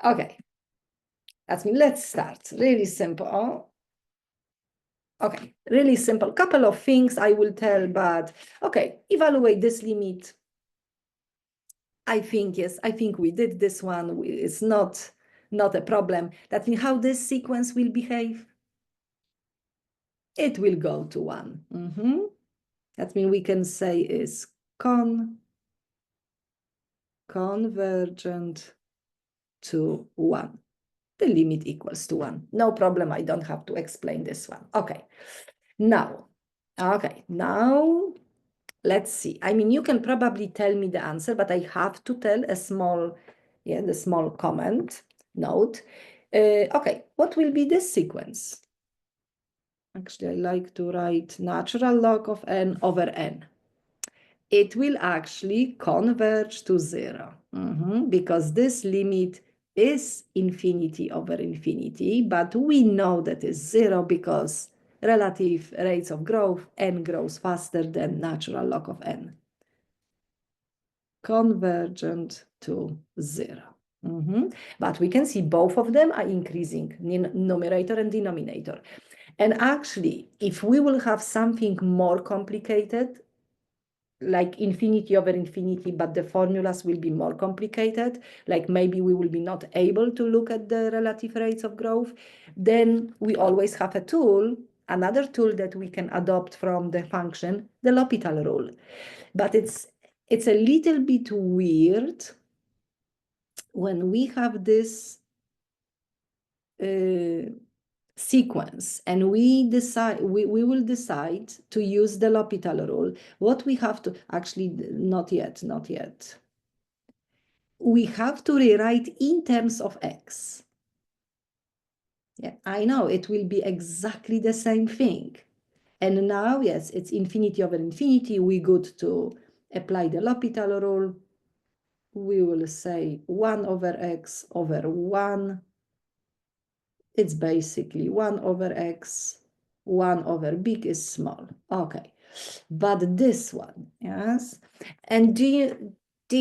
Okay, let's start. Really simple. Okay, really simple. Couple of things I will tell, but okay, evaluate this limit. I think, yes, I think we did this one. It's not a problem. That means how this sequence will behave. It will go to 1. That means we can say is convergent to 1. The limit equals to 1. No problem. I don't have to explain this one. Okay. Now, let's see. I mean, you can probably tell me the answer, but I have to tell the small comment note. Okay, what will be this sequence? Actually, I like to write natural log of n over n. It will actually converge to 0 because this limit is infinity over infinity, but we know that is 0 because relative rates of growth, n grows faster than natural log of n. Convergent to 0. But we can see both of them are increasing, numerator and denominator. And actually, if we will have something more complicated, like infinity over infinity, but the formulas will be more complicated, like maybe we will be not able to look at the relative rates of growth, then we always have a tool, another tool that we can adopt from the function, the L'Hopital rule. But it's a little bit weird when we have this sequence and we will decide to use the L'Hopital rule. What we have to, actually, not yet. We have to rewrite in terms of x. Yeah, I know it will be exactly the same thing. And now, yes, it's infinity over infinity. We good to apply the L'Hopital rule. We will say 1 over x over 1. It's basically 1 over x, 1 over big is small. Okay, but this one, yes. And do you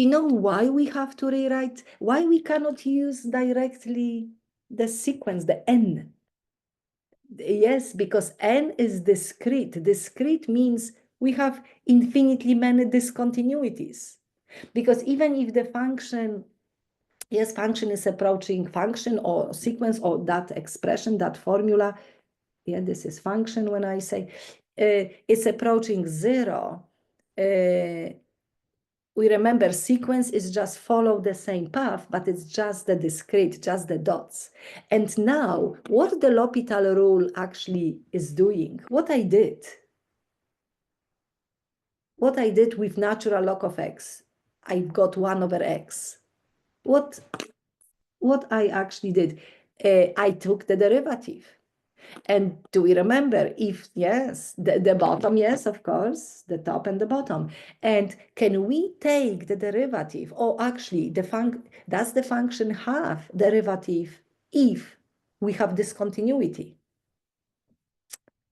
know why we have to rewrite? Why we cannot use directly the sequence, the n? Yes, because n is discrete. Discrete means we have infinitely many discontinuities. Because even if the function is approaching function or sequence or that expression, that formula, this is function when I say it's approaching 0, we remember sequence is just follow the same path, but it's just the discrete, just the dots. And now, what the L'Hopital rule actually is doing, what I did with natural log of x, I got 1 over x. What I actually did, I took the derivative. And do we remember if, yes, the bottom, yes, of course, the top and the bottom. And can we take the derivative, or actually, does the function have derivative if we have discontinuity?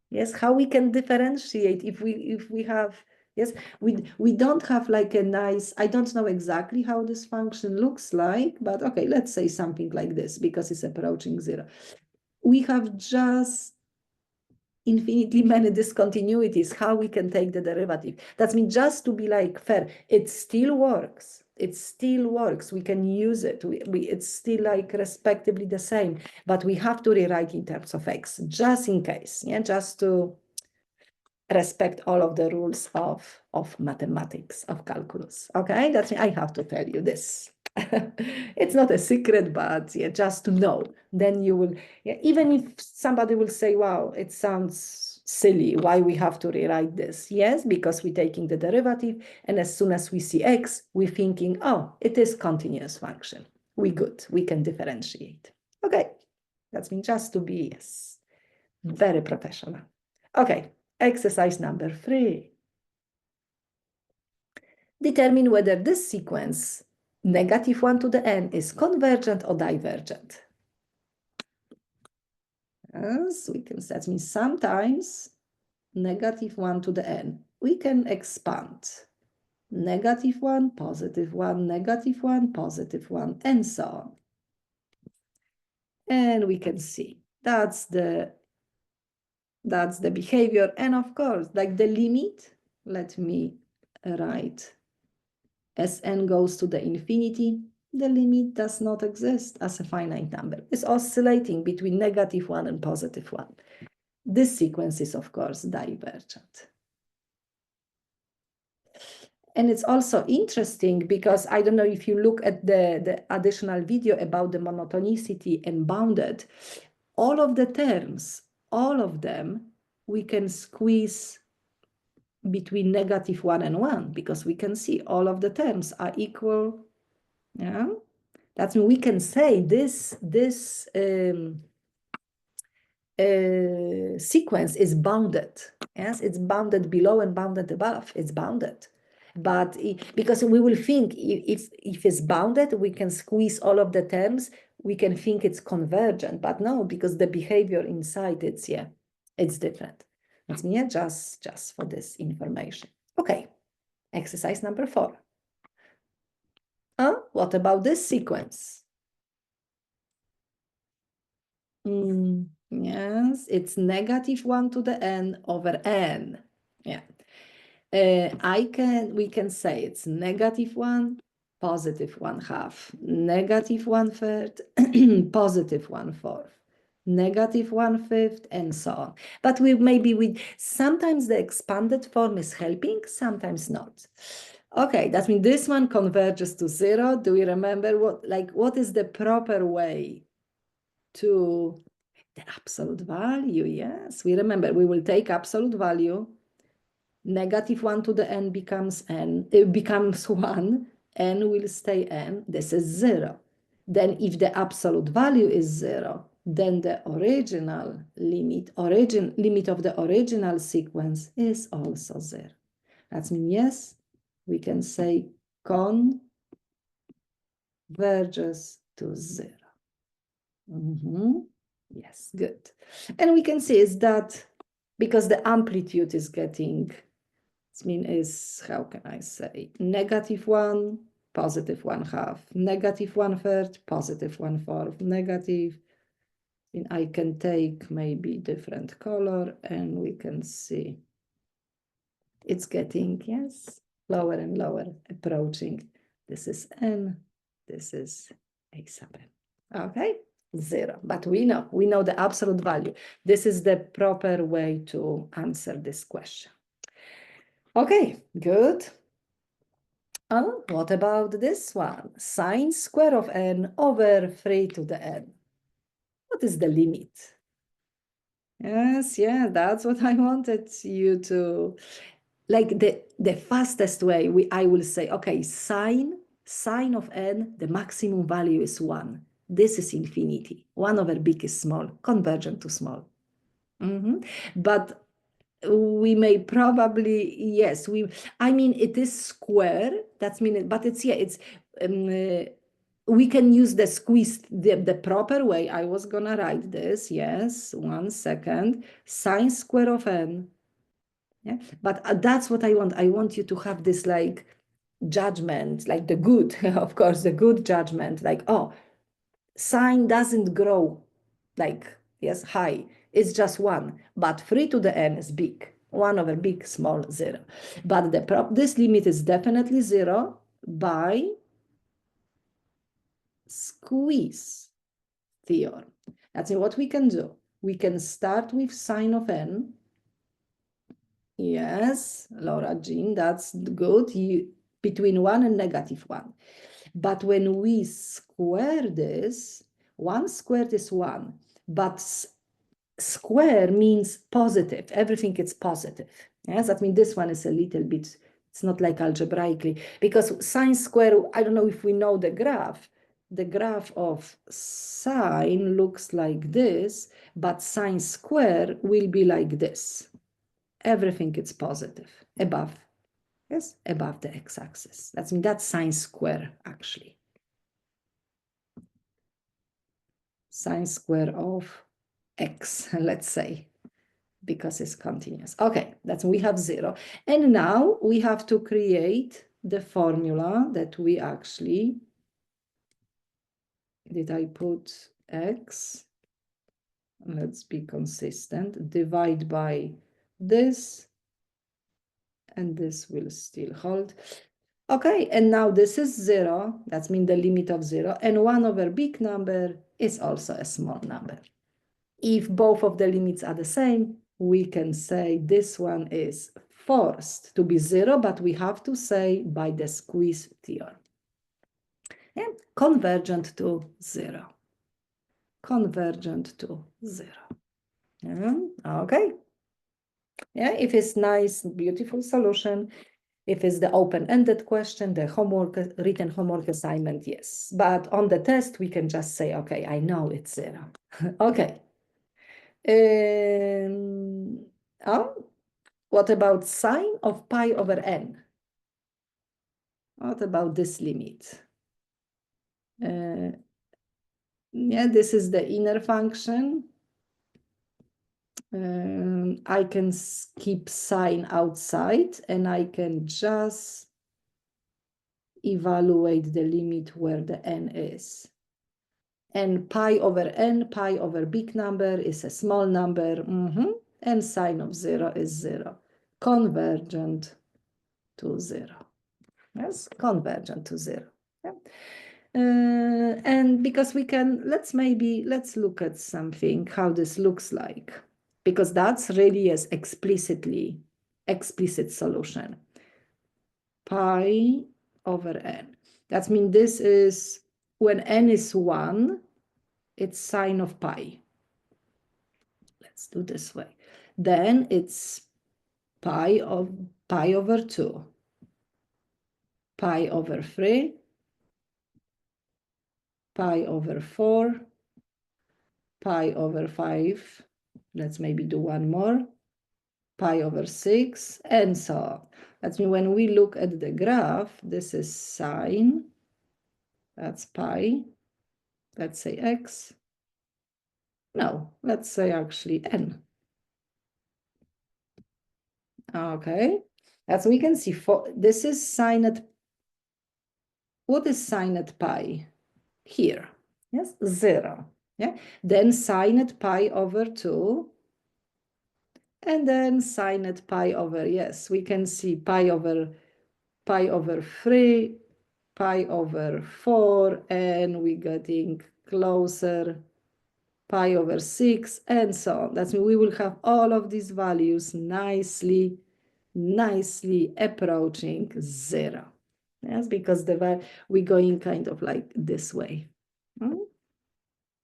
Yes, how we can differentiate if we have, yes, we don't have like a nice, I don't know exactly how this function looks like, but okay, let's say something like this because it's approaching 0. We have just infinitely many discontinuities, how we can take the derivative. That means, just to be like fair, it still works. It still works. We can use it. It's still like respectively the same, but we have to rewrite in terms of x, just in case, yeah, just to respect all of the rules of mathematics, of calculus. Okay, that's me. I have to tell you this. It's not a secret, but yeah, just to know. Then you will, yeah, even if somebody will say, wow, it sounds silly, why we have to rewrite this? Yes, because we're taking the derivative, and as soon as we see x, we're thinking, oh, it is continuous function. We good, we can differentiate. Okay, that's mean just to be, yes, very professional. Okay, exercise number 3. Determine whether this sequence -1 to the n is convergent or divergent. As we can say, that means sometimes -1 to the n, we can expand. -1, +1, -1, +1, and so on. And we can see that's the behavior. And of course, like the limit, let me write as n goes to the infinity, the limit does not exist as a finite number. It's oscillating between -1 and +1. This sequence is, of course, divergent. And it's also interesting because I don't know if you look at the additional video about the monotonicity and bounded, all of the terms, all of them, we can squeeze between -1 and 1 because we can see all of the terms are equal. Yeah, that's when we can say this sequence is bounded. Yes, it's bounded below and bounded above. It's bounded. But because we will think if it's bounded, we can squeeze all of the terms, we can think it's convergent, but no, because the behavior inside it's different. That's me, just for this information. Okay, exercise number 4. What about this sequence? Yes, it's -1 to the n over n. Yeah. We can say it's -1, +1/2, -1/3, +1/4, -1/5, and so on. But sometimes the expanded form is helping, sometimes not. Okay, that means this one converges to 0. Do we remember what is the proper way to the absolute value? Yes, we remember we will take absolute value, -1 to the n becomes n, it becomes 1, n will stay n, this is 0. Then if the absolute value is 0, then the original limit of the original sequence is also 0. That means, yes, we can say converges to 0. Yes, good. And we can see is that because the amplitude is getting, how can I say, -1, +1/2, -1/3, +1/4, negative. And I can take maybe different color and we can see it's getting, yes, lower and lower, approaching. This is n, this is a sub n. Okay, 0. But we know the absolute value. This is the proper way to answer this question. Okay, good. What about this one? Sine square of n over 3 to the n. What is the limit? Yes, yeah, that's what I wanted you to, like the fastest way, I will say, okay, sine of n, the maximum value is 1. This is infinity. 1 over big is small, convergent to small. But we may probably, yes, it is square, that's but it's, we can use the squeeze, the proper way. I was gonna write this, yes, 1 second, sine square of n. Yeah, but that's what I want. I want you to have this like judgment, like the good, of course, the good judgment, like, oh, sine doesn't grow like, yes, high. It's just 1, but 3 to the n is big. 1 over big, small, 0. But this limit is definitely 0 by squeeze theorem. That's what we can do. We can start with sine of n. Yes, Laura Jean, that's good. Between 1 and -1. But when we square this, 1 squared is 1, but square means positive. Everything is positive. Yes, that means this one is a little bit, it's not like algebraically, because sine square, I don't know if we know the graph. The graph of sine looks like this, but sine square will be like this. Everything is positive above, yes, above the x-axis. That's sine square, actually. Sine square of x, let's say, because it's continuous. Okay, we have 0. And now we have to create the formula that we actually, did I put x, let's be consistent, divide by this, and this will still hold. Okay, and now this is 0, that means the limit of 0, and 1 over big number is also a small number. If both of the limits are the same, we can say this one is forced to be 0, but we have to say by the squeeze theorem. And convergent to 0. Convergent to 0. Okay. Yeah, if it's nice, beautiful solution, if it's the open-ended question, the homework, written homework assignment, yes. But on the test, we can just say, okay, I know it's 0. Okay. Oh, what about sine of pi over n? What about this limit? Yeah, this is the inner function. I can keep sine outside, and I can just evaluate the limit where the n is. And pi over big number is a small number, and sine of 0 is 0. Convergent to 0. Yes, convergent to 0. Yeah. And because we can, let's look at something, how this looks like, because that's really an explicit solution. Pi over n. That means this is, when n is 1, it's sine of pi. Let's do this way. Then it's pi over 2, pi over 3, pi over 4, pi over 5. Let's maybe do one more. Pi over 6, and so on. That means when we look at the graph, this is sine, that's pi, let's say x. No, let's say actually n. Okay, as we can see, this is sine at, what is sine at pi? Here, yes, 0. Yeah, then sine at pi over 2, and then sine at pi over, yes, we can see pi over 3, pi over 4, and we're getting closer, pi over 6, and so on. That means we will have all of these values nicely approaching 0. Yes, because we're going kind of like this way.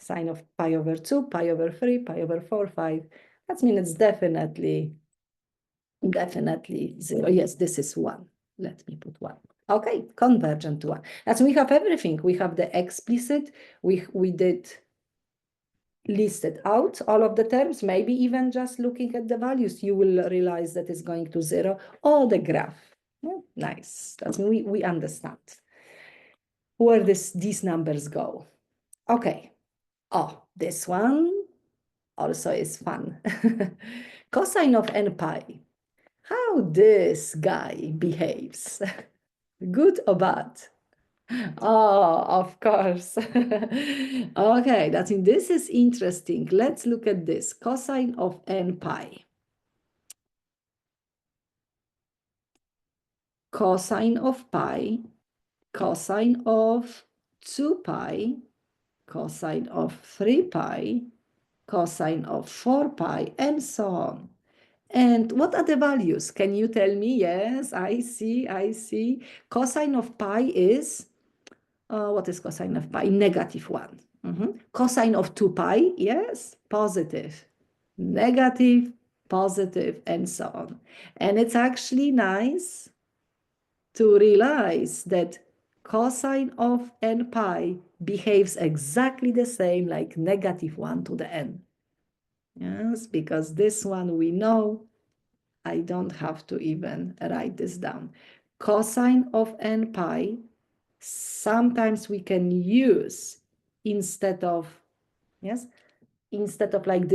Sine of pi over 2, pi over 3, pi over 4, 5. That means it's definitely 0. Yes, this is 1. Let me put 1. Okay, convergent to 1. As we have everything, we have the explicit, we did listed out all of the terms, maybe even just looking at the values, you will realize that it's going to 0, or the graph. Yeah, nice. That's we understand where these numbers go. Okay. Oh, this one also is fun. Cosine of n pi. How this guy behaves. Good or bad? Oh, of course. Okay, this is interesting. Let's look at this. Cosine of n pi. Cosine of pi, cosine of 2 pi, cosine of 3 pi, cosine of 4 pi, and so on. And what are the values? Can you tell me? Yes, I see. Cosine of pi is, what is cosine of pi? -1. Cosine of 2 pi, yes, positive. Negative, positive, and so on. And it's actually nice to realize that cosine of n pi behaves exactly the same like -1 to the n. Yes, because this one we know, I don't have to even write this down. Cosine of n pi, sometimes we can use instead of like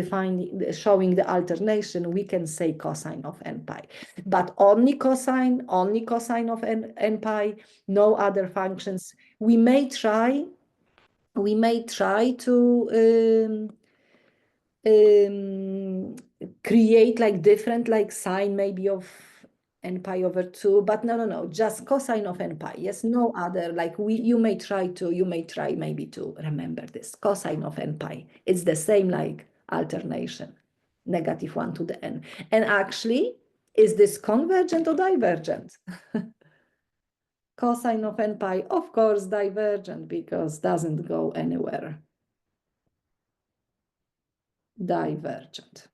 showing the alternation, we can say cosine of n pi. But only cosine of n pi, no other functions. We may try we may try to create like different like sign maybe of n pi over 2, but no, just cosine of n pi. Yes, no other, like you may try maybe to remember this cosine of n pi. It's the same like alternation, -1 to the n. And actually, is this convergent or divergent? Cosine of n pi, of course, divergent because doesn't go anywhere. Divergent.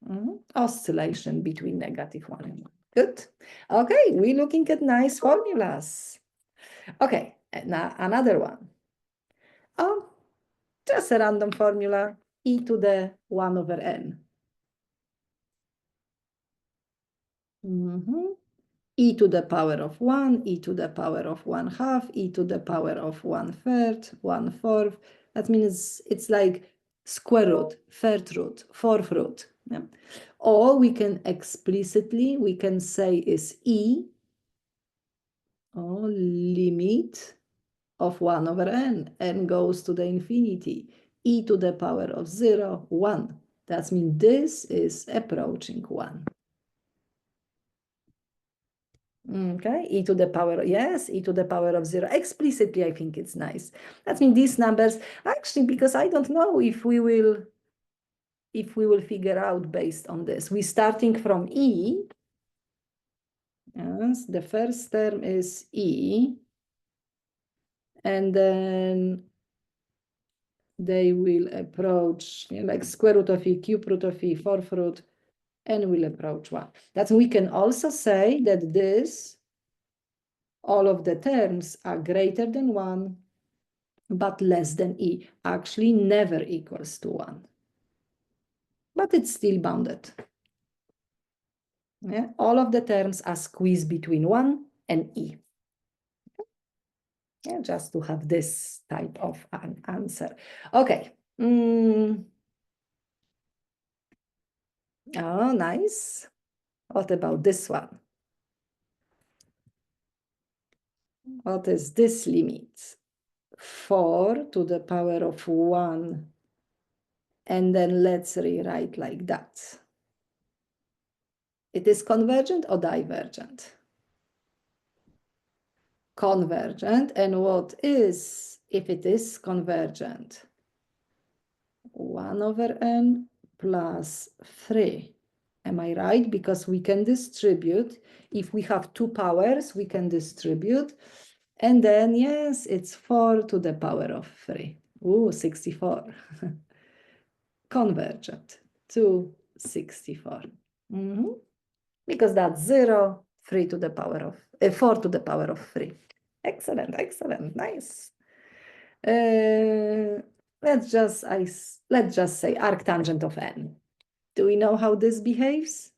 Oscillation between -1 and 1. Good. Okay, we're looking at nice formulas. Okay, now another one. Oh, just a random formula, e to the 1 over n. E to the power of 1, e to the power of 1/2, e to the power of 1/3, 1/4. That means it's like square root, third root, fourth root. Yeah. Or we can explicitly, we can say is e, or limit of 1 over n goes to the infinity, e to the power of 0, 1. That means this is approaching 1. Okay, e to the power, yes, e to the power of 0. Explicitly, I think it's nice. That means these numbers, actually, because I don't know if we will figure out based on this. We're starting from e. Yes, the first term is e. And then they will approach, like square root of e, cube root of e, fourth root, and will approach 1. That we can also say that this, all of the terms are greater than 1, but less than e, actually never equals to 1. But it's still bounded. Yeah? All of the terms are squeezed between 1 and e. Yeah, just to have this type of an answer. Okay. Oh, nice. What about this one? What is this limit? 4 to the power of 1. And then let's rewrite like that. It is convergent or divergent? Convergent. And what is, if it is convergent? 1 over n plus 3. Am I right? Because we can distribute. If we have two powers, we can distribute. And then, yes, it's 4 to the power of 3. Ooh, 64. Convergent to 64. Because that's 0, 3 to the power of 4 to the power of 3. Excellent, excellent, nice. Let's just say arctangent of n. Do we know how this behaves?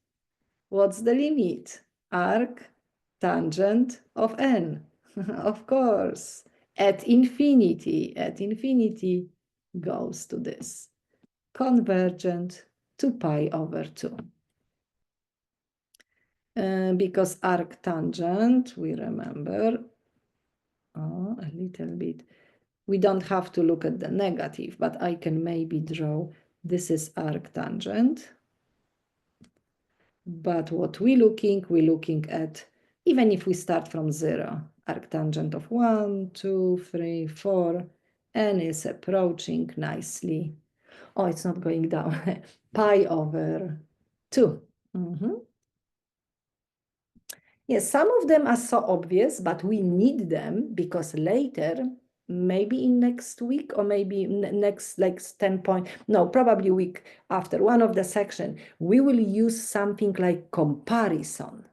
What's the limit? Arctangent of n. Of course. At infinity goes to this. Convergent to pi over 2. Because arctangent, we remember, a little bit, we don't have to look at the negative, but I can maybe draw, this is arctangent. But what we're looking at, even if we start from 0, arctangent of 1, 2, 3, 4, n is approaching nicely. Oh, it's not going down. Pi over 2. Yes, some of them are so obvious, but we need them because later, maybe in next week or maybe next like 10 point, no, probably week after one of the section, we will use something like comparison.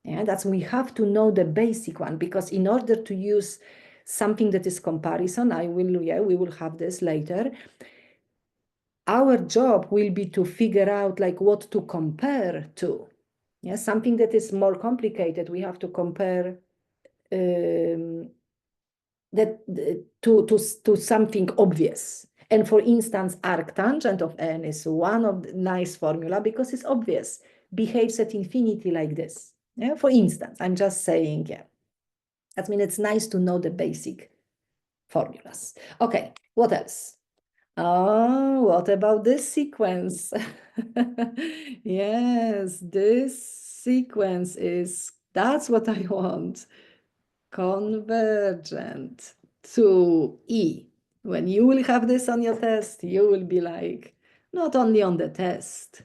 Yeah, that's, we have to know the basic one, because in order to use something that is comparison, we will have this later. Our job will be to figure out like what to compare to. Yeah, something that is more complicated, we have to compare to something obvious. And for instance, arctangent of n is one of the nice formula because it's obvious, behaves at infinity like this. Yeah, for instance, I'm just saying, yeah. That means it's nice to know the basic formulas. Okay, what else? Oh, what about this sequence? Yes, this sequence that's what I want. Convergent to E. When you will have this on your test, you will be like, not only on the test.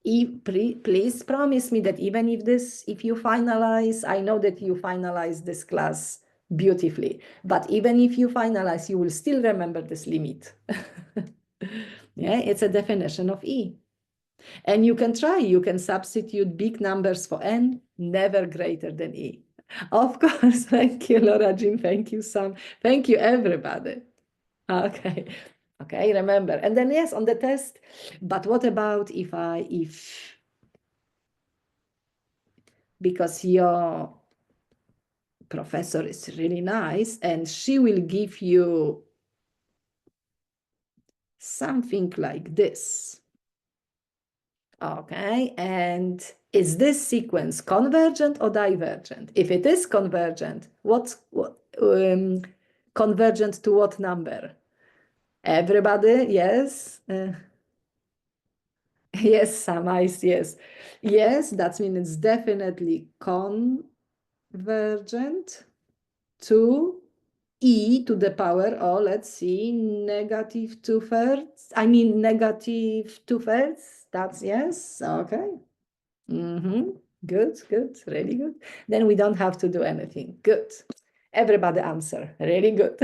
Please promise me that even if you finalize, I know that you finalize this class beautifully, but even if you finalize, you will still remember this limit. Yeah, it's a definition of E. And you can try, you can substitute big numbers for N, never greater than E. Of course, thank you, Laura Jean, thank you, Sam, thank you, everybody. Okay, okay, remember. And then yes, on the test, but what about because your professor is really nice and she will give you something like this. Okay, and is this sequence convergent or divergent? If it is convergent, convergent to what number? Everybody, yes. Yes, some eyes, yes. Yes, that means it's definitely convergent to E to the power, let's see, negative 2/3. I mean, negative 2/3. That's yes. Okay. Good, good, really good. Then we don't have to do anything. Good. Everybody answer. Really good.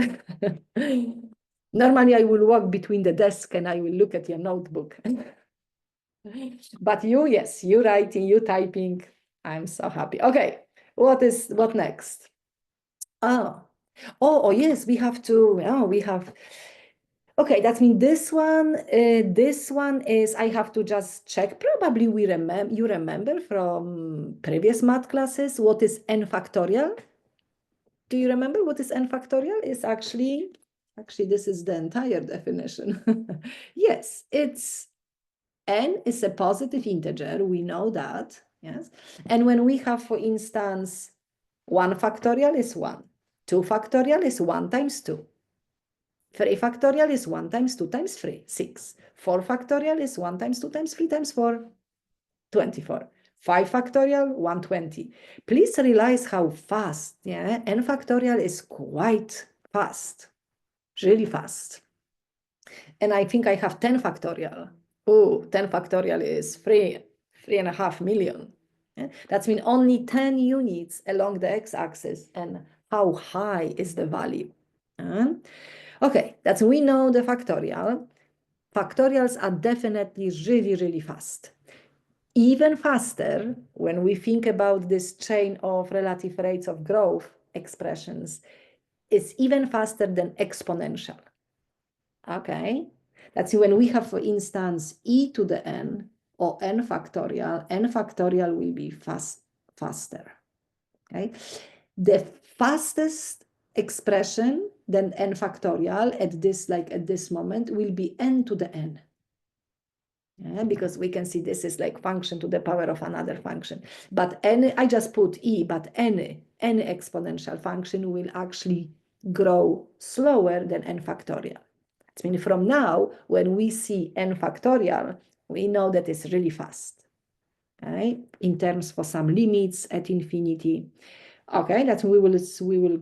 Normally, I will walk between the desk and I will look at your notebook. But yes, you writing, you typing. I'm so happy. Okay, what next? Oh, yes, we have to. Oh, we have. Okay, that means this one. This one is. I have to just check. Probably you remember from previous math classes what is n factorial. Do you remember what is n factorial? It's actually this is the entire definition. Yes, it's n is a positive integer. We know that. Yes, and when we have, for instance, 1 factorial is 1. 2 factorial is 1 times 2. 3 factorial is 1 times 2 times 3, 6. 4 factorial is 1 times 2 times 3 times 4, 24. 5 factorial, 120. Please realize how fast, yeah? N factorial is quite fast, really fast. And I think I have 10 factorial. Oh, 10 factorial is 3.5 million. Yeah? That means only 10 units along the x-axis. And how high is the value? Okay, that's we know the factorial. Factorials are definitely really, really fast. Even faster when we think about this chain of relative rates of growth expressions, it's even faster than exponential. Okay, that's when we have, for instance, e to the n or n factorial will be faster. Okay, the fastest expression than n factorial at this moment will be n to the n. Yeah, because we can see this is like function to the power of another function. But I just put e, but any exponential function will actually grow slower than n factorial. I mean, from now, when we see n factorial, we know that it's really fast. Okay, in terms for some limits at infinity. Okay, that we will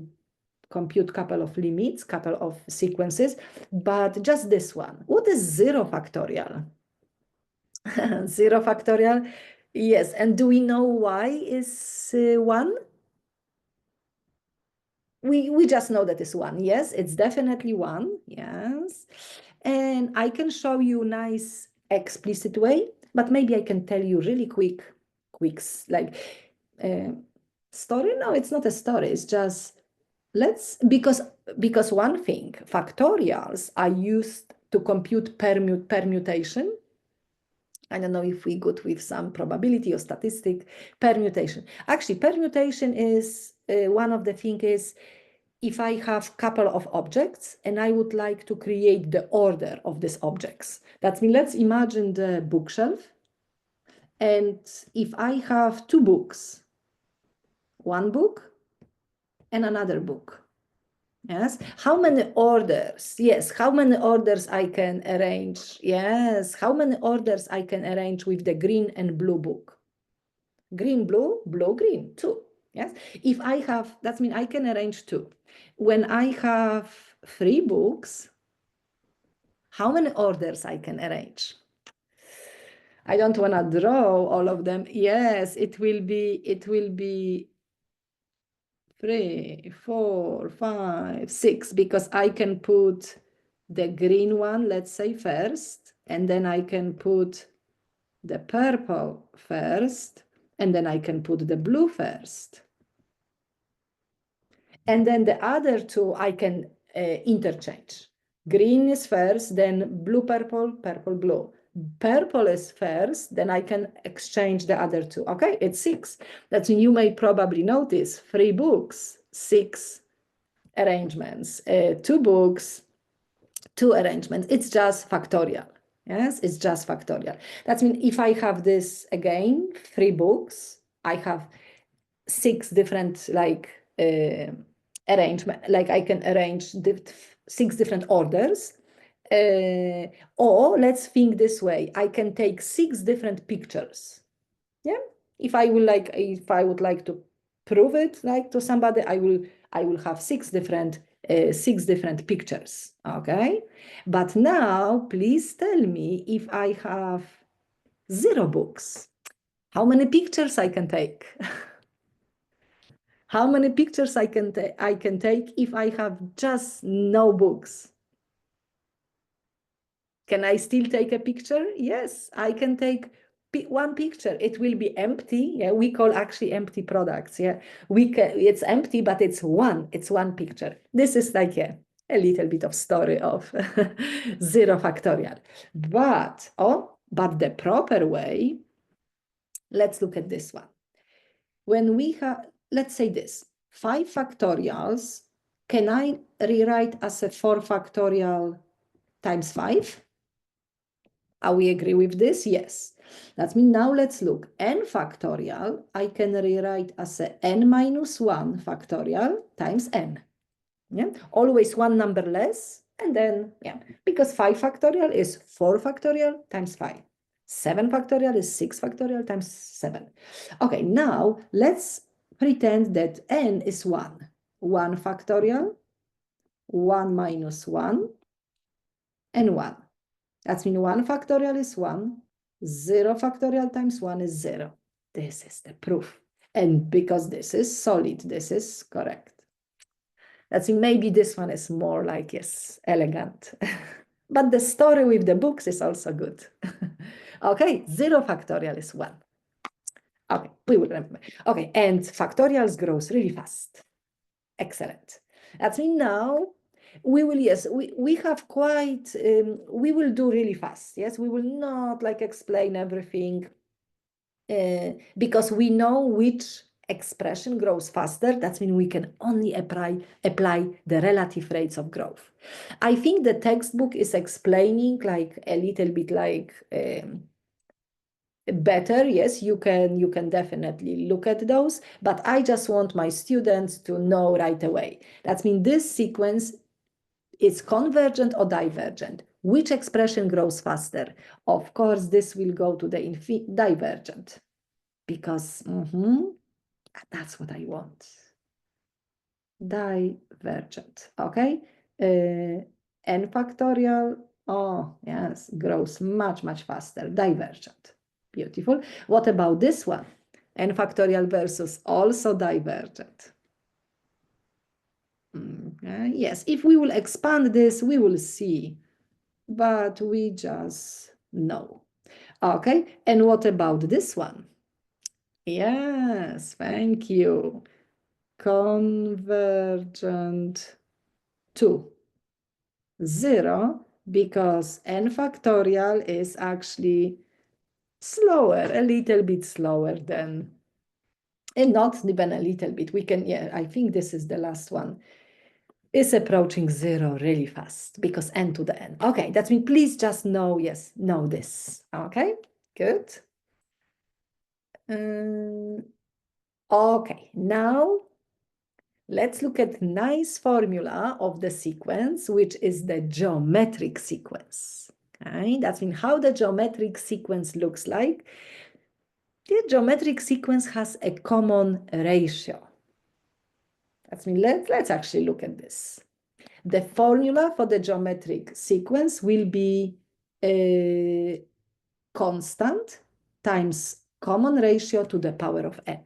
compute couple of limits, couple of sequences, but just this one. What is 0 factorial? 0 factorial, yes. And do we know why is 1? We just know that it's 1. Yes, it's definitely 1. Yes. And I can show you a nice explicit way, but maybe I can tell you really quick like story. No, it's not a story. It's just because one thing, factorials are used to compute permutation. I don't know if we good with some probability or statistic. Permutation. Actually, permutation is one of the things is if I have couple of objects and I would like to create the order of these objects. That means let's imagine the bookshelf. And if I have 2 books, one book and another book. Yes. How many orders? Yes. How many orders I can arrange? Yes. How many orders I can arrange with the green and blue book? Green, blue, blue, green, 2. Yes. If I have, that means I can arrange 2. When I have 3 books, how many orders I can arrange? I don't want to draw all of them. Yes, it will be 3, 4, 5, 6, because I can put the green one, let's say, first, and then I can put the purple first, and then I can put the blue first. And then the other 2 I can interchange. Green is first, then blue, purple, purple, blue. Purple is first, then I can exchange the other 2. Okay, it's 6. That's you may probably notice 3 books, 6 arrangements, 2 books, 2 arrangements. It's just factorial. Yes, it's just factorial. That means if I have this again, 3 books, I have 6 different arrangement, like I can arrange 6 different orders. Or let's think this way, I can take 6 different pictures. Yeah, if I would like to prove it to somebody, I will have 6 different pictures. Okay, but now please tell me, if I have 0 books, how many pictures I can take? How many pictures I can take if I have just no books? Can I still take a picture? Yes, I can take 1 picture. It will be empty. Yeah, we call actually empty products. Yeah, it's empty, but it's one picture. This is like a little bit of story of 0 factorial. But the proper way, let's look at this one. When we have, let's say this, 5 factorials, can I rewrite as a 4 factorial times 5? Are we agree with this? Yes. That means now let's look. N factorial, I can rewrite as a n minus 1 factorial times n. Yeah? Always one number less, and then, yeah, because 5 factorial is 4 factorial times 5. 7 factorial is 6 factorial times 7. Okay, now let's pretend that n is 1. 1 factorial, 1 minus 1, and 1. That means 1 factorial is 1, 0 factorial times 1 is 0. This is the proof. And because this is solid, this is correct. That's maybe this one is more like, yes, elegant. But the story with the books is also good. Okay, 0 factorial is 1. Okay, we will remember. Okay, and factorials grows really fast. Excellent. That means now we will, yes, we have quite, we will do really fast. Yes, we will not explain everything because we know which expression grows faster. That means we can only apply the relative rates of growth. I think the textbook is explaining a little bit better. Yes, you can definitely look at those, but I just want my students to know right away. That means this sequence is convergent or divergent. Which expression grows faster? Of course, this will go to the divergent, because that's what I want. Divergent, okay? N factorial, oh yes, grows much, much faster, divergent. Beautiful. What about this one? N factorial versus also divergent. Yes, if we will expand this, we will see, but we just know. Okay, and what about this one? Yes, thank you. Convergent to 0, because n factorial is actually slower, a little bit slower than, and not even a little bit. We can, yeah, I think this is the last one, is approaching 0 really fast, because n to the n. Okay, that means please just know, yes, know this. Okay, good. Okay, now let's look at nice formula of the sequence, which is the geometric sequence. Okay, that means how the geometric sequence looks like. The geometric sequence has a common ratio. That means let's actually look at this. The formula for the geometric sequence will be a constant times common ratio to the power of n.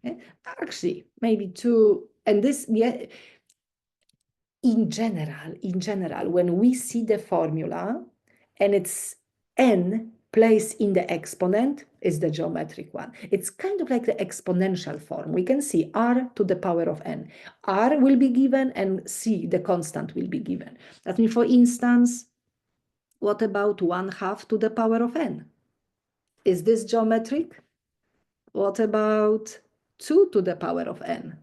Okay? Actually, maybe two, and this, yeah, in general, when we see the formula and it's n placed in the exponent is the geometric one. It's kind of like the exponential form. We can see r to the power of n. R will be given and c, the constant, will be given. That means, for instance, what about 1/2 to the power of n? Is this geometric? What about 2 to the power of n?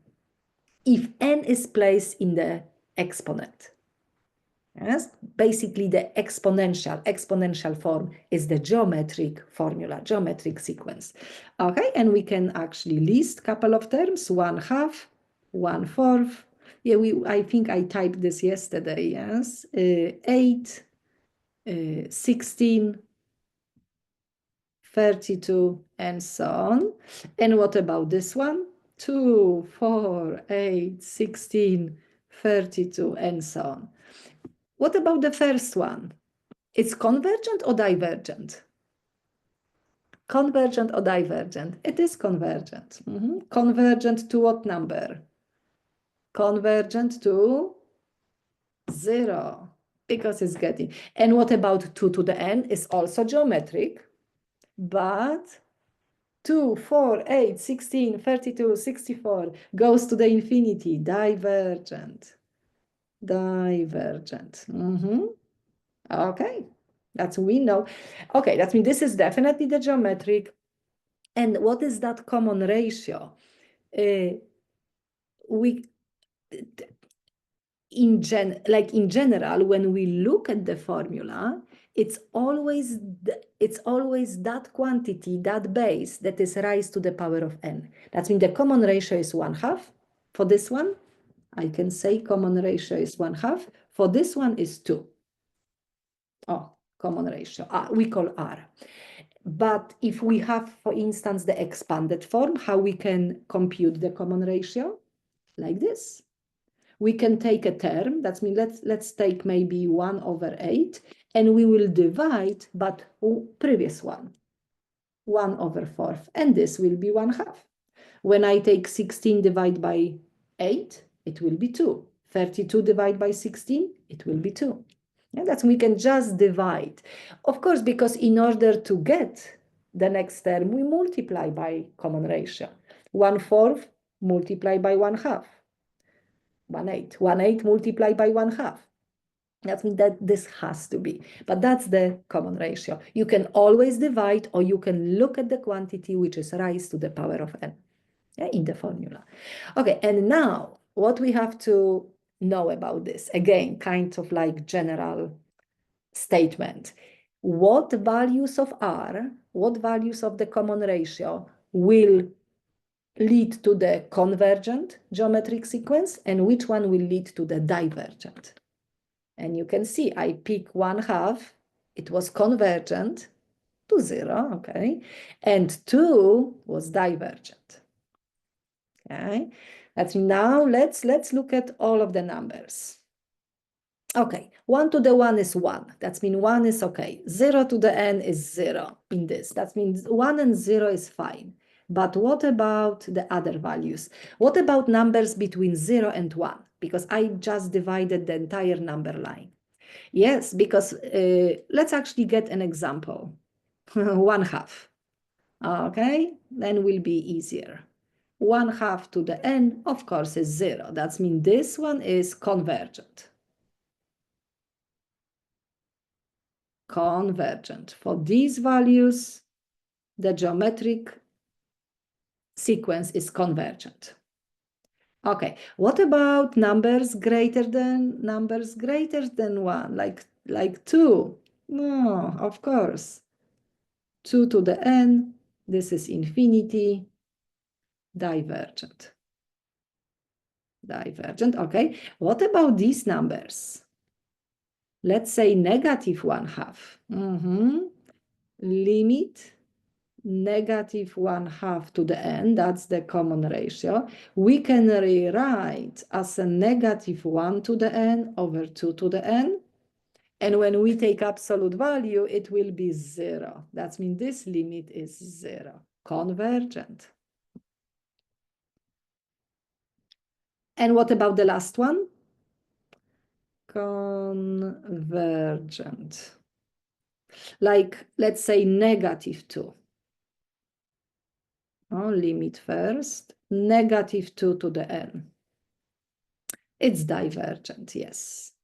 If n is placed in the exponent. Yes, basically the exponential form is the geometric formula, geometric sequence. Okay, and we can actually list a couple of terms: 1/2, 1/4. Yeah, I think I typed this yesterday. Yes, 8, 16, 32, and so on. And what about this one? 2, 4, 8, 16, 32, and so on. What about the first one? It's convergent or divergent? Convergent or divergent? It is convergent. Convergent to what number? Convergent to 0, because it's getting. And what about 2 to the n? Is also geometric, but 2, 4, 8, 16, 32, 64 goes to the infinity. Divergent. Divergent. Okay, that's we know. Okay, that means this is definitely the geometric. And what is that common ratio? In general, when we look at the formula, it's always that quantity, that base, that is raised to the power of n. That means the common ratio is 1/2. For this one, I can say common ratio is 1/2. For this one is 2. Oh, common ratio. We call R. But if we have, for instance, the expanded form, how we can compute the common ratio? Like this. We can take a term, that means let's take maybe 1/8, and we will divide, but previous one, 1/4, and this will be 1/2. When I take 16 divided by 8, it will be 2. 32 divided by 16, it will be 2. Yeah, that's, we can just divide. Of course, because in order to get the next term, we multiply by common ratio. 1/4 multiplied by 1/2. 1/8. 1/8 multiplied by 1/2. That means that this has to be, but that's the common ratio. You can always divide, or you can look at the quantity which is raised to the power of n, yeah, in the formula. Okay, and now what we have to know about this, again, kind of like general statement. What values of R, what values of the common ratio will lead to the convergent geometric sequence, and which one will lead to the divergent? And you can see I pick 1/2, it was convergent to 0, okay, and 2 was divergent. Okay, that's now let's look at all of the numbers. Okay, 1 to the 1 is 1. That means 1 is okay. 0 to the n is 0 in this. That means 1 and 0 is fine. But what about the other values? What about numbers between 0 and 1? Because I just divided the entire number line. Yes, because let's actually get an example. 1/2. Okay, then will be easier. 1/2 to the n, of course, is 0. That means this one is convergent. Convergent. For these values, the geometric sequence is convergent. Okay, what about numbers greater than 1, like 2? No, of course. 2 to the n, this is infinity, divergent. Divergent, okay. What about these numbers? Let's say -1/2. Limit -1/2 to the n, that's the common ratio. We can rewrite as a -1 to the n over 2 to the n. And when we take absolute value, it will be 0. That means this limit is 0, convergent. And what about the last one? Convergent. Like, let's say -2. Oh, limit first, -2 to the n. It's divergent, yes.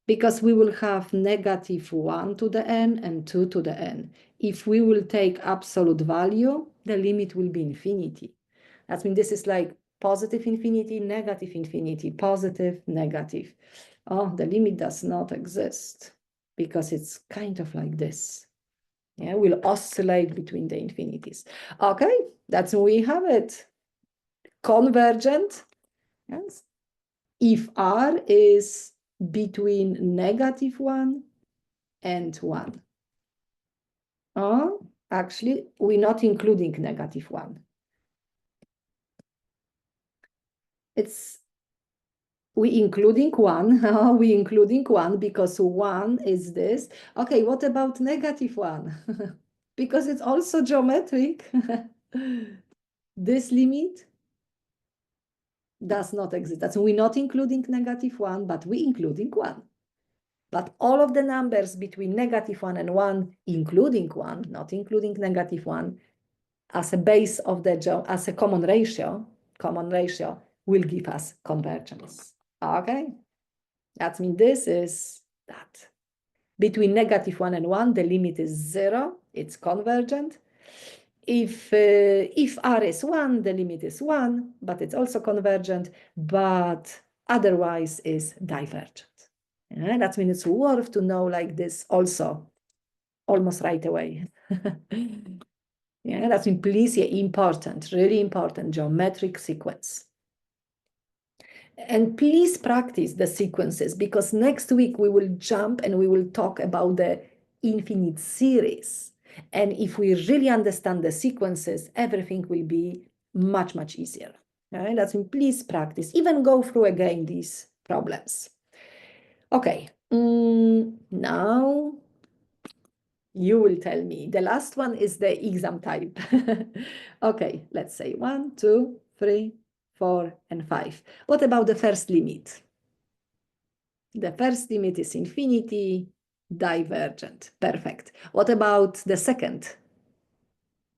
Because we will have -1 to the n and 2 to the n. If we will take absolute value, the limit will be infinity. That means this is like positive infinity, negative infinity, positive, negative. Oh, the limit does not exist because it's kind of like this. Yeah, we'll oscillate between the infinities. Okay, that's we have it. Convergent, yes. If R is between -1 and 1. Oh, actually, we're not including -1. We including 1. We including 1 because 1 is this. Okay, what about -1? Because it's also geometric. This limit does not exist. That's we're not including -1, but we including 1. But all of the numbers between -1 and 1, including 1, not including -1, as a base of the as a common ratio, will give us convergence. Okay, that means this is that. Between -1 and 1, the limit is 0. It's convergent. If R is 1, the limit is 1, but it's also convergent, but otherwise is divergent. Yeah, that means it's worth to know like this also, almost right away. Yeah, that's implicit, important, really important geometric sequence. And please practice the sequences because next week we will jump and we will talk about the infinite series. And if we really understand the sequences, everything will be much, much easier. Okay? That's please practice, even go through again these problems. Okay, now you will tell me. The last one is the exam type. Okay, let's say 1, 2, 3, 4, and 5. What about the first limit? The first limit is infinity, divergent. Perfect. What about the second?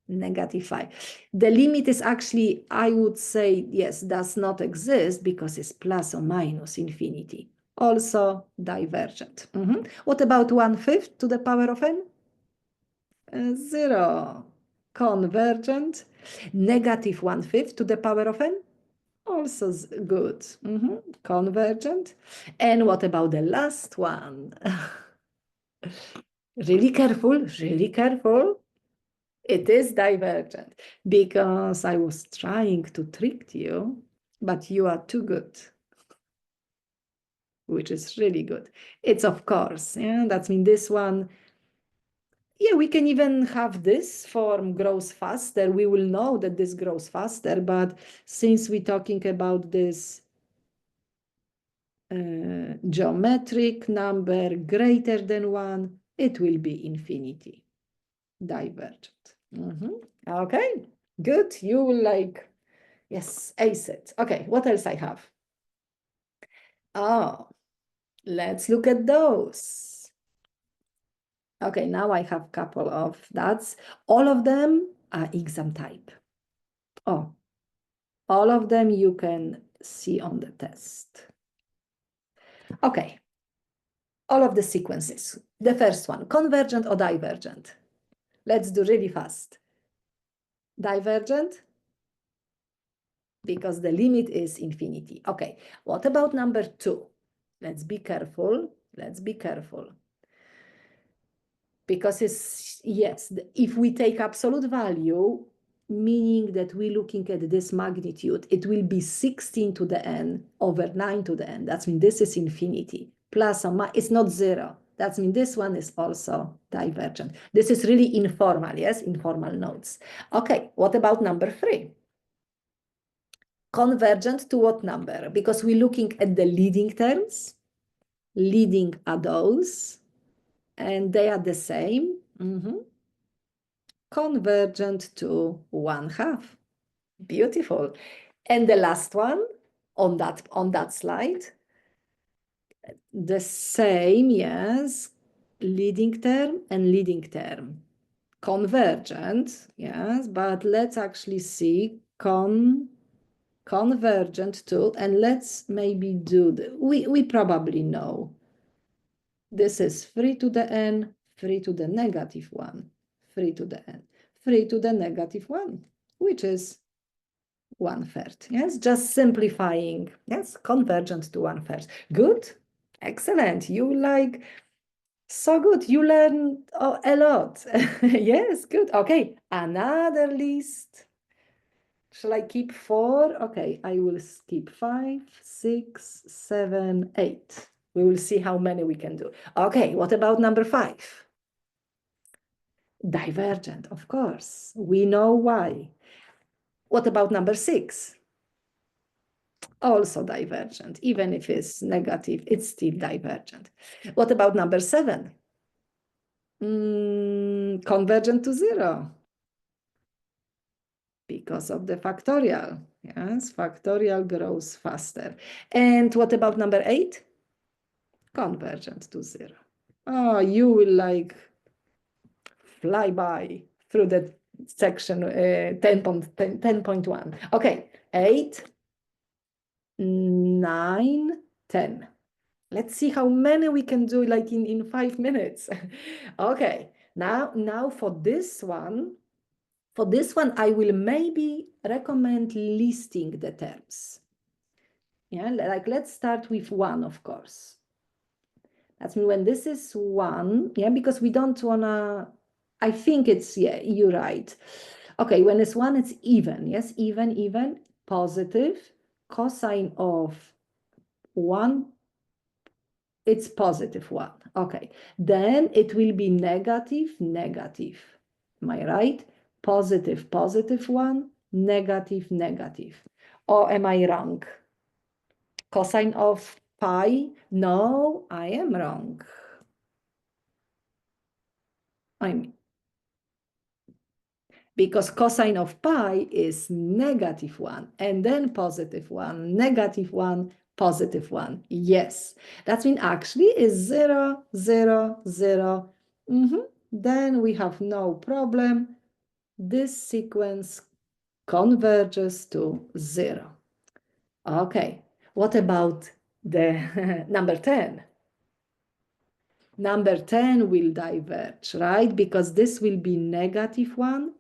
-5. The limit is actually, I would say, yes, does not exist because it's plus or minus infinity. Also divergent. What about 1/5 to the power of n? 0. Convergent. -1/5 to the power of n? Also good. Convergent. And what about the last one? Really careful, really careful. It is divergent because I was trying to trick you, but you are too good, which is really good. It's of course, yeah, that means this one. Yeah, we can even have this form grows faster. We will know that this grows faster, but since we're talking about this geometric number greater than 1, it will be infinity, divergent. Okay, good. You will like, yes, ace it. Okay, what else I have? Oh, let's look at those. Okay, now I have a couple of that's all of them are exam type. Oh, all of them you can see on the test. Okay, all of the sequences. The first one, convergent or divergent? Let's do really fast. Divergent, because the limit is infinity. Okay, what about number 2? Let's be careful. Let's be careful. Because it's, yes, if we take absolute value, meaning that we're looking at this magnitude. It will be 16 to the n over 9 to the n. That means this is infinity. Plus or minus, it's not 0. That means this one is also divergent. This is really informal, yes, informal notes. Okay, what about number 3? Convergent to what number? Because we're looking at the leading terms. Leading are those, and they are the same. Convergent to 1/2. Beautiful. And the last one on that slide, the same, yes, leading term and leading term. Convergent, yes, but let's actually see convergent to, and let's maybe do we probably know. This is 3 to the n, 3 to the negative 1, 3 to the n, 3 to the negative 1, which is 1/3. Yes, just simplifying. Yes, convergent to 1/3. Good, excellent. You like so good. You learn a lot. Yes, good. Okay, another list. Shall I keep 4? Okay, I will skip 5, 6, 7, 8. We will see how many we can do. Okay, what about number 5? Divergent, of course. We know why. What about number 6? Also divergent. Even if it's negative, it's still divergent. What about number 7? Convergent to 0. Because of the factorial. Yes, factorial grows faster. And what about number 8? Convergent to 0. Oh, you will like fly by through the section 10.1. Okay, 8, 9, 10. Let's see how many we can do like in 5 minutes. Okay, now for this one, I will maybe recommend listing the terms. Yeah, like let's start with 1, of course. That's when this is 1, yeah, because we don't wanna, I think it's, yeah, you're right. Okay, when it's 1, it's even, yes, even, positive, cosine of 1, it's positive 1. Okay, then it will be negative. Am I right? Positive 1, negative. Or am I wrong? Cosine of pi? No, I am wrong. Because cosine of pi is negative 1, and then positive 1, negative 1, positive 1. Yes, that means actually is 0, 0, 0. Then we have no problem. This sequence converges to 0. Okay, what about the number 10? Number 10 will diverge, right? Because this will be negative 1,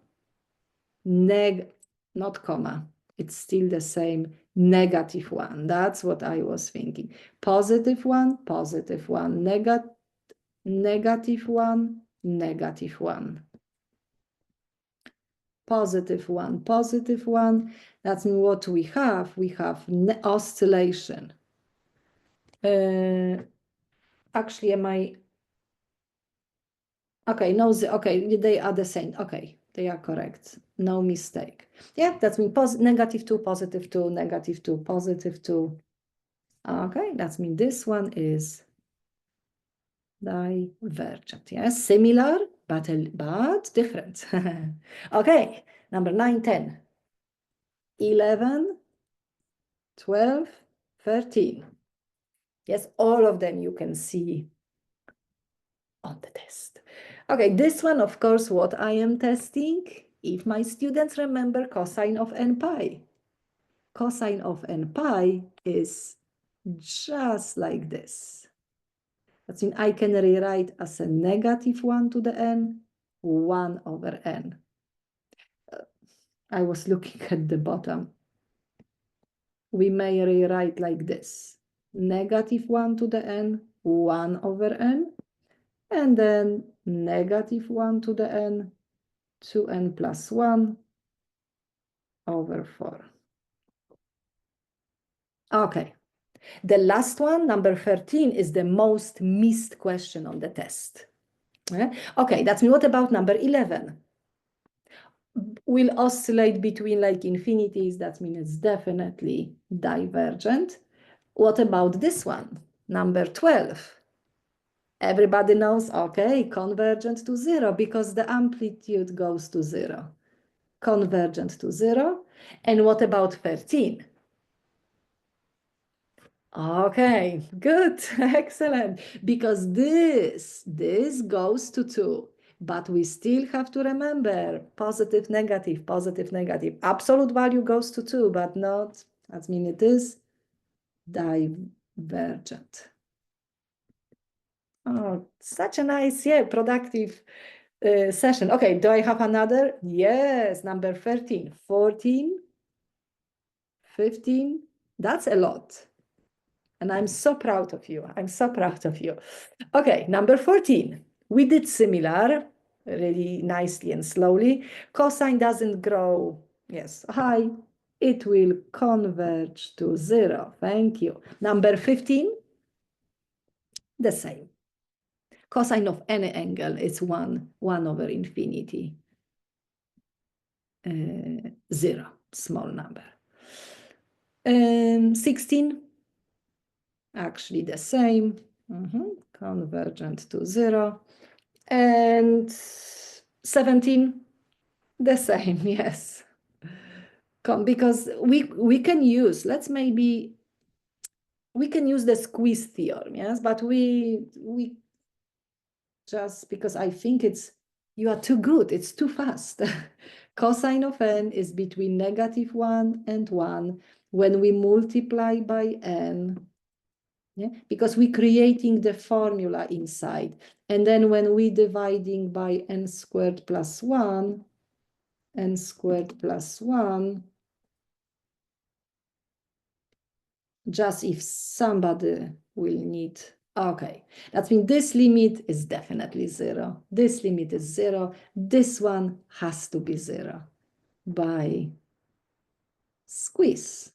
not comma, it's still the same, negative 1. That's what I was thinking. Positive 1, negative 1, negative 1. Positive 1. That's what we have. We have oscillation. Actually, am I? Okay, no, okay, they are the same. Okay, they are correct. No mistake. Yeah, that's means negative 2, positive 2, negative 2, positive 2. Okay, that means this one is divergent. Yes, similar, but different. Okay, number 9, 10, 11, 12, 13. Yes, all of them you can see on the test. Okay, this one, of course, what I am testing, if my students remember cosine of n pi. Cosine of n pi is just like this. That means I can rewrite as a negative 1 to the n, 1 over n. I was looking at the bottom. We may rewrite like this. Negative 1 to the n, 1 over n, and then negative 1 to the n, 2n plus 1, over 4. Okay. The last one, number 13, is the most missed question on the test. Okay, that's me. What about number 11? Will oscillate between like infinities. That means it's definitely divergent. What about this one? Number 12. Everybody knows, okay, convergent to 0 because the amplitude goes to 0. Convergent to 0. And what about 13? Okay, good, excellent. Because this goes to 2, but we still have to remember positive, negative, positive, negative. Absolute value goes to 2, but not, that means it is divergent. Oh, such a nice, yeah, productive session. Okay, do I have another? Yes, number 13, 14, 15. That's a lot. And I'm so proud of you. I'm so proud of you. Okay, number 14. We did similar, really nicely and slowly. Cosine doesn't grow, yes, high. It will converge to 0. Thank you. Number 15, the same. Cosine of any angle is 1 over infinity. 0, small number. 16, actually the same. Convergent to 0. And 17, the same, yes. Because we can use, we can use the squeeze theorem, yes, but we just, because I think you are too good, it's too fast. Cosine of n is between -1 and 1 when we multiply by n. Yeah? Because we're creating the formula inside. And then when we dividing by n squared plus 1, n squared plus 1, just if somebody will need, okay, that means this limit is definitely 0. This limit is 0. This one has to be 0 by squeeze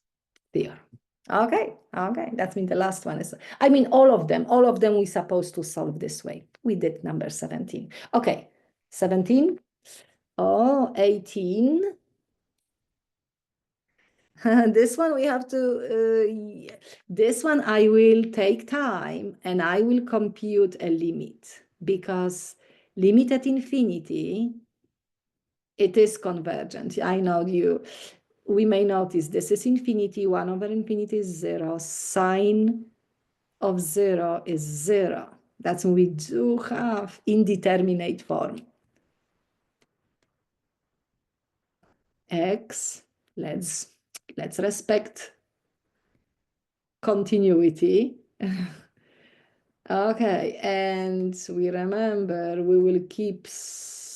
theorem. Okay, that means the last one is, I mean, all of them we're supposed to solve this way. We did number 17. Okay, 17. Oh, 18. This one we have to, this one I will take time and I will compute a limit, because limit at infinity, it is convergent. I know we may notice this is infinity, 1 over infinity is 0, sine of 0 is 0. That's when we do have indeterminate form. X, let's respect continuity. Okay, and we remember we will keep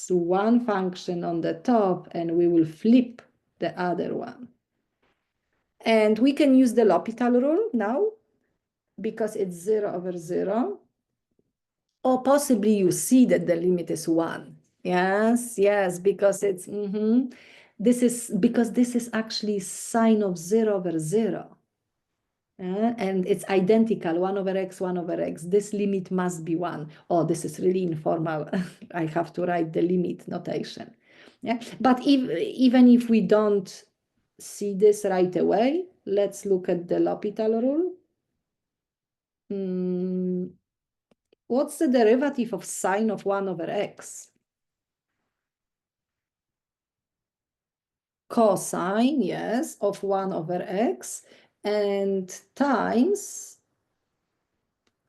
one function on the top and we will flip the other one. And we can use the L'Hopital rule now, because it's 0 over 0. Or possibly you see that the limit is 1. Yes, because it's, this is actually sine of 0 over 0. And it's identical, 1 over x, 1 over x. This limit must be 1. Oh, this is really informal. I have to write the limit notation. Yeah, but even if we don't see this right away, let's look at the L'Hopital rule. What's the derivative of sine of 1 over x? Cosine, yes, of 1 over x, and times,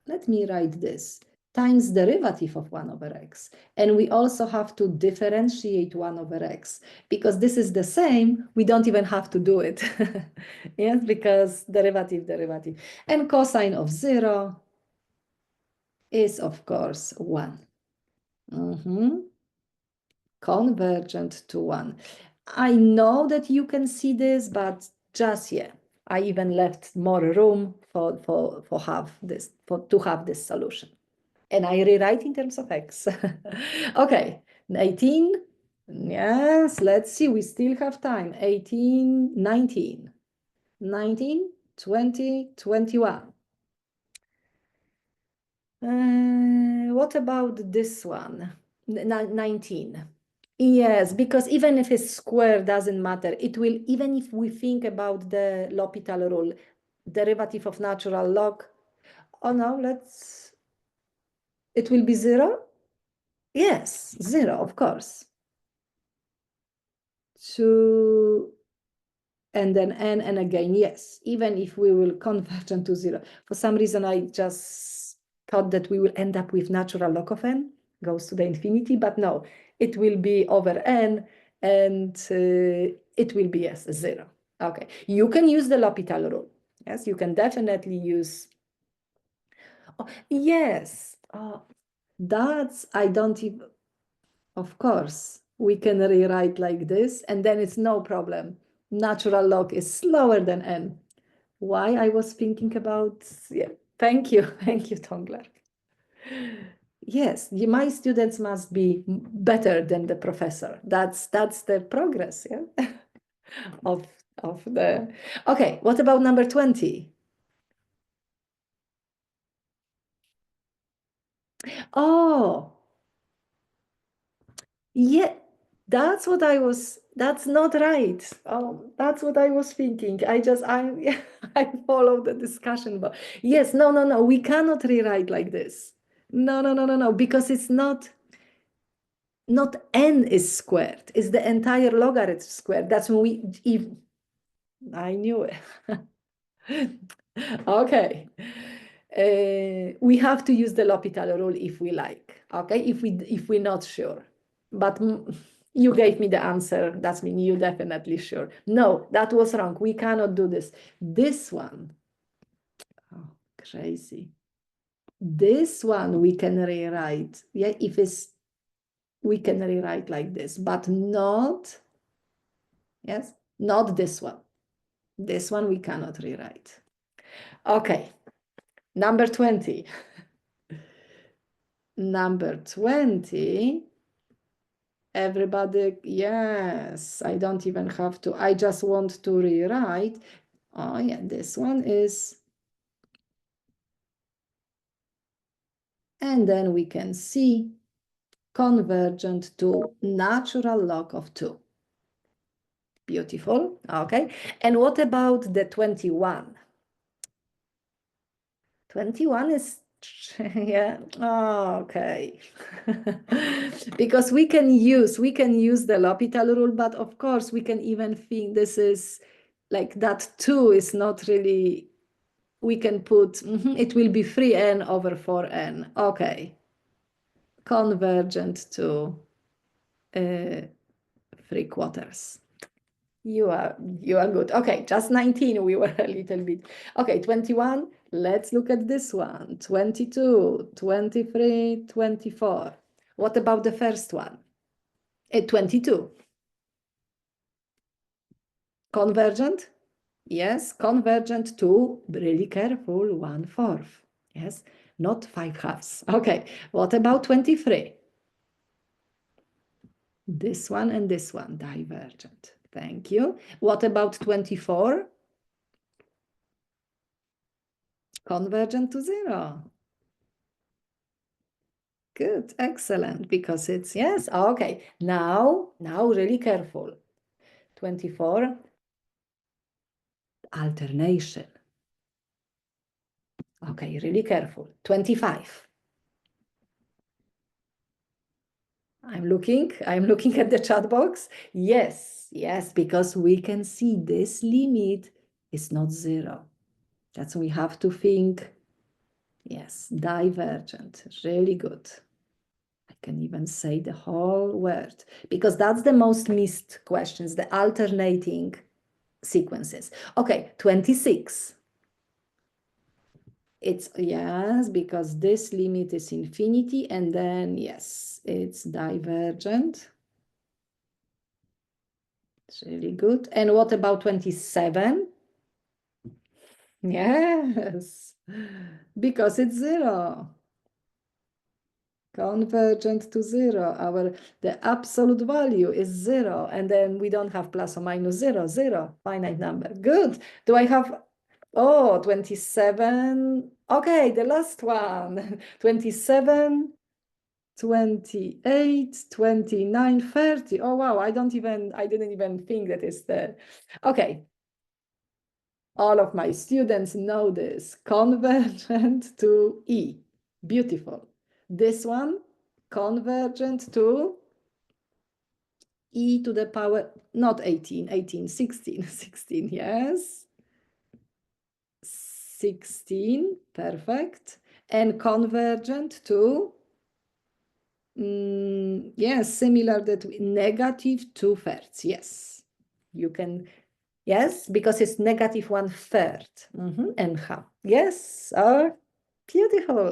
let me write this, times derivative of 1 over x. And we also have to differentiate 1 over x, because this is the same, we don't even have to do it. Yes, because derivative. And cosine of 0 is, of course, 1. Convergent to 1. I know that you can see this, but just, yeah, I even left more room to have this solution. And I rewrite in terms of x. Okay, 18, Yes, let's see. We still have time. 18, 19, 19, 20, 21. What about this one? 19. Yes, because even if it's square, doesn't matter. It will, even if we think about the L'Hopital rule, derivative of natural log. Oh no, it will be 0? Yes, 0, of course. 2, and then n, and again, yes, even if we will converge into 0. For some reason, I just thought that we will end up with natural log of n, goes to the infinity, but no, it will be over n, and it will be, yes, 0. Okay, you can use the L'Hopital rule. Yes, you can definitely use. Oh, yes, I don't even, of course, we can rewrite like this, and then it's no problem. Natural log is slower than n. Why I was thinking about, yeah, thank you, thank you, Tongler. Yes, my students must be better than the professor. That's the progress, yeah, of the. Okay, what about number 20? Oh, yeah, that's not right. Oh, that's what I was thinking. I followed the discussion, but yes, no, we cannot rewrite like this. No, because it's not n is squared, it's the entire logarithm squared. That's when I knew it. Okay. We have to use the L'Hopital rule if we like, okay? If we're not sure. But you gave me the answer. That means you definitely sure. No, that was wrong. We cannot do this. This one, oh, crazy. This one we can rewrite. Yeah, we can rewrite like this, but not, yes, not this one. This one we cannot rewrite. Okay, number 20. Number 20. Everybody, yes, I don't even have to. I just want to rewrite. Oh, yeah, this one is. And then we can see convergent to natural log of 2. Beautiful. Okay. And what about the 21? 21 is, yeah, oh, okay. Because we can use the L'Hopital rule, but of course we can even think this is like that 2 is not really, we can put, it will be 3n over 4n. Okay. Convergent to 3/4. You are good. Okay, just 19, we were a little bit. Okay, 21, let's look at this one. 22, 23, 24. What about the first one? 22. Convergent? Yes, convergent to, really careful, 1/4. Yes, not 5/2. Okay, what about 23? This one and this one, divergent. Thank you. What about 24? Convergent to 0. Good, excellent, because it's, yes, okay. Now really careful. 24, alternation. Okay, really careful. 25. I'm looking at the chat box. Yes, because we can see this limit is not 0. That's we have to think, yes, divergent, really good. I can even say the whole word, because that's the most missed questions, the alternating sequences. Okay, 26. It's, yes, because this limit is infinity, and then, yes, it's divergent. It's really good. And what about 27? Yes, because it's 0. Convergent to 0. The absolute value is 0. And then we don't have plus or minus 0, 0, finite number. Good. Do I have, 27. Okay, the last one. 27, 28, 29, 30. Oh, wow, I didn't even think that is there. Okay. All of my students know this. Convergent to E. Beautiful. This one, convergent to e to the power, not 18, 16, 16, yes. 16, perfect. And convergent to, yes, similar that negative 2/3, yes. You can, yes, because it's negative 1/3, and half. Yes, beautiful.